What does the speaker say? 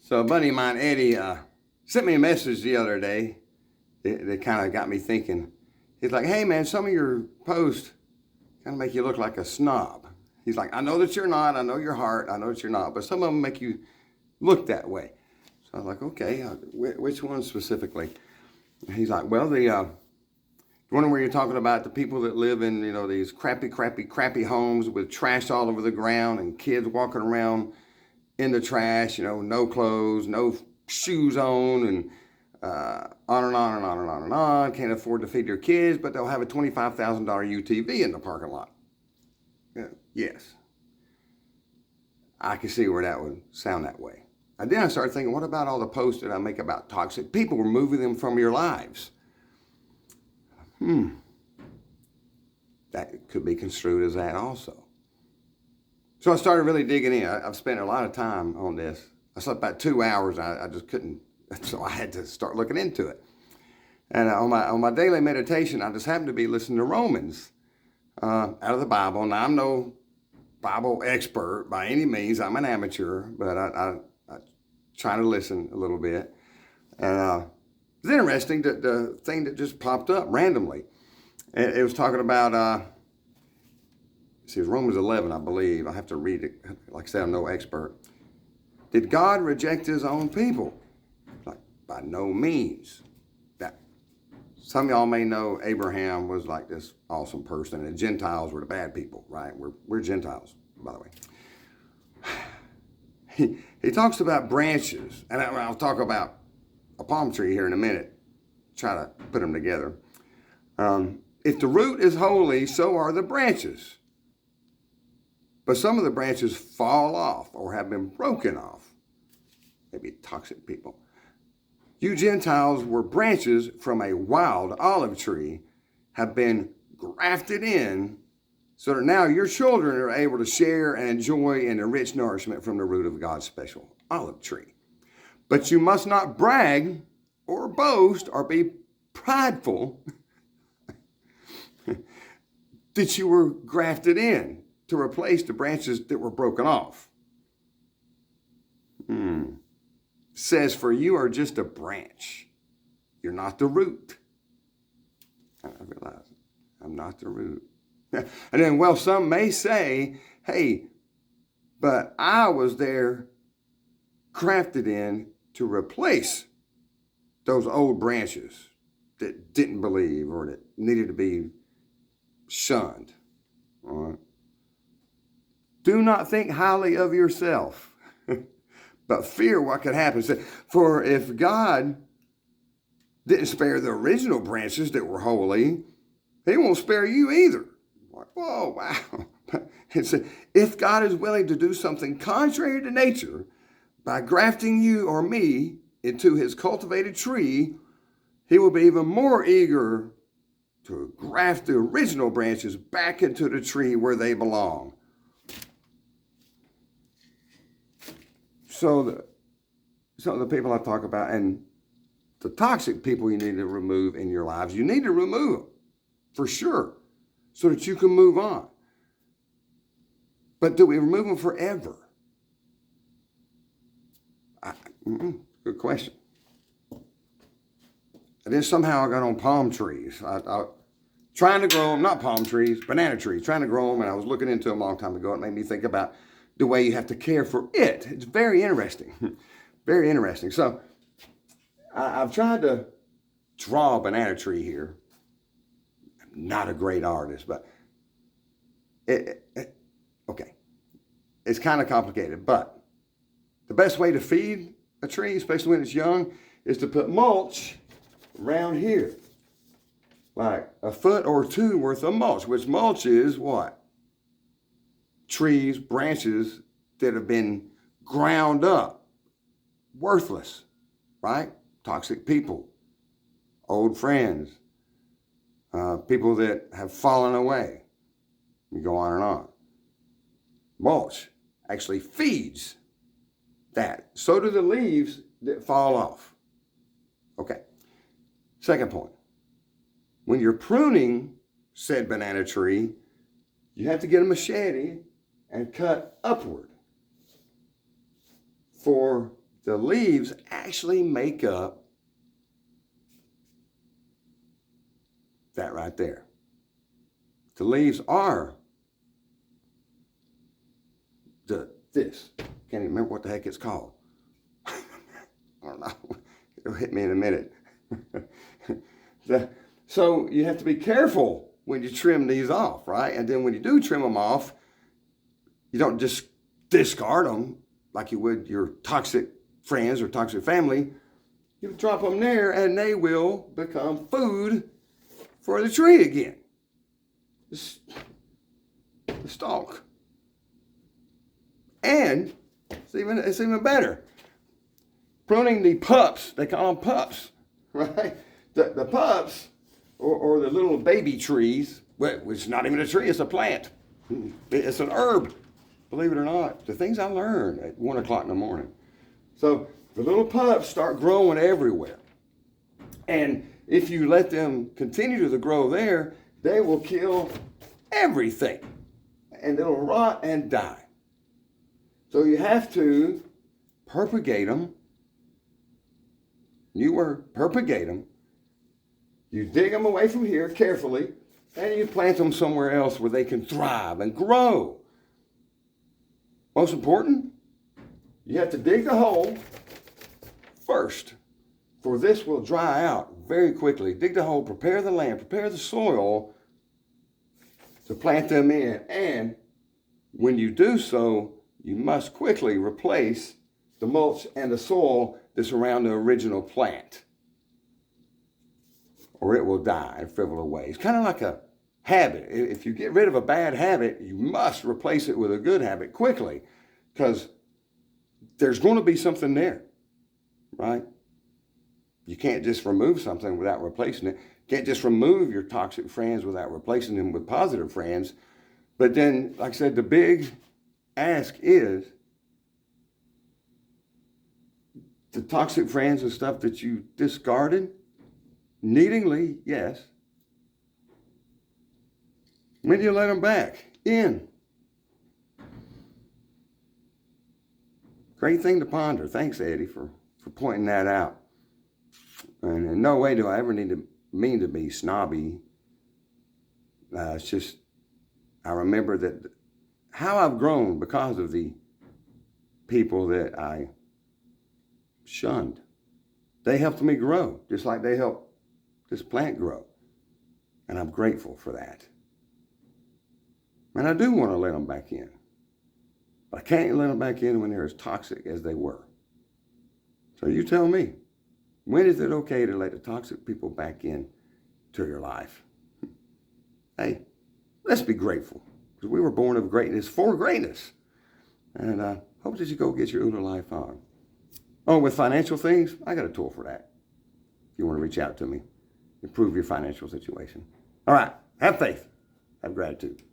So a buddy of mine, Eddie, sent me a message the other day that kind of got me thinking. He's like, hey man, some of your posts kind of make you look like a snob. He's like, I know that you're not, I know your heart, I know that you're not, but some of them make you look that way. So I was like, okay, which one specifically? And he's like, well, the one where you're talking about the people that live in, these crappy homes with trash all over the ground and kids walking around in the trash, no clothes, no shoes on, and on and on and on and on and on. Can't afford to feed their kids, but they'll have a $25,000 UTV in the parking lot. Yeah, yes. I can see where that would sound that way. And then I started thinking, what about all the posts that I make about toxic people, removing them from your lives? That could be construed as that also. So I started really digging in. I've spent a lot of time on this. I slept about 2 hours. I just couldn't, so I had to start looking into it. And on my daily meditation, I just happened to be listening to Romans out of the Bible. Now, I'm no Bible expert by any means. I'm an amateur, but I try to listen a little bit. And it's interesting that the thing that just popped up randomly. It was talking about, it was Romans 11, I believe. I have to read it. Like I said, I'm no expert. Did God reject his own people? Like, by no means. Some of y'all may know Abraham was like this awesome person, and Gentiles were the bad people, right? We're Gentiles, by the way. He talks about branches, and I'll talk about a palm tree here in a minute. Try to put them together. If the root is holy, so are the branches. But some of the branches fall off or have been broken off. Maybe toxic people. You Gentiles were branches from a wild olive tree, have been grafted in, so that now your children are able to share and enjoy in the rich nourishment from the root of God's special olive tree. But you must not brag or boast or be prideful that you were grafted in to replace the branches that were broken off. Says, for you are just a branch. You're not the root. I realize I'm not the root. And then, well, some may say, hey, but I was there crafted in to replace those old branches that didn't believe or that needed to be shunned. All right. Do not think highly of yourself, but fear what could happen. For if God didn't spare the original branches that were holy, he won't spare you either. Like, whoa, wow. If God is willing to do something contrary to nature by grafting you or me into his cultivated tree, he will be even more eager to graft the original branches back into the tree where they belong. So some of the people I talk about, and the toxic people you need to remove in your lives, you need to remove them for sure so that you can move on. But do we remove them forever? Good question. And then somehow I got on palm trees. I trying to grow them, not palm trees, banana trees, trying to grow them, and I was looking into them a long time ago. It made me think about the way you have to care for it. It's very interesting. Very interesting. So I've tried to draw a banana tree here. I'm not a great artist, but okay. It's kind of complicated, but the best way to feed a tree, especially when it's young, is to put mulch around here. Like a foot or two worth of mulch, which mulch is what? Trees, branches that have been ground up, worthless, right? Toxic people, old friends, people that have fallen away. You go on and on. Mulch actually feeds that. So do the leaves that fall off. Okay. Second point. When you're pruning said banana tree, you have to get a machete and cut upward for the leaves actually make up that right there. The leaves are this. Can't even remember what the heck it's called. I don't know. It'll hit me in a minute. So you have to be careful when you trim these off, right? And then when you do trim them off, you don't just discard them like you would your toxic friends or toxic family. You drop them there and they will become food for the tree again. The stalk. And it's even better. Pruning the pups, they call them pups, right? The pups, or the little baby trees, which is not even a tree, it's a plant. It's an herb, believe it or not. The things I learned at 1 o'clock in the morning. So the little pups start growing everywhere. And if you let them continue to grow there, they will kill everything. And it'll rot and die. So you have to propagate them. New word, propagate them. You dig them away from here carefully, and you plant them somewhere else where they can thrive and grow. Most important, you have to dig the hole first, for this will dry out very quickly. Dig the hole, prepare the land, prepare the soil to plant them in. And when you do so, you must quickly replace the mulch and the soil that's around the original plant, or it will die and shrivel away. It's kind of like a habit. If you get rid of a bad habit, you must replace it with a good habit quickly, because there's going to be something there, right? You can't just remove something without replacing it. You can't just remove your toxic friends without replacing them with positive friends. But then, like I said, the big ask is, the toxic friends and stuff that you discarded, needingly, yes. When do you let them back in? Great thing to ponder. Thanks, Eddie, for pointing that out. And in no way do I ever mean to be snobby. It's just, I remember that how I've grown because of the people that I shunned. They helped me grow, just like they helped this plant grow. And I'm grateful for that. And I do want to let them back in. But I can't let them back in when they're as toxic as they were. So you tell me, when is it okay to let the toxic people back in to your life? Hey, let's be grateful, because we were born of greatness for greatness. And I hope that you go get your Uno Life on. Oh, with financial things, I got a tool for that. If you want to reach out to me, improve your financial situation. All right, have faith, have gratitude.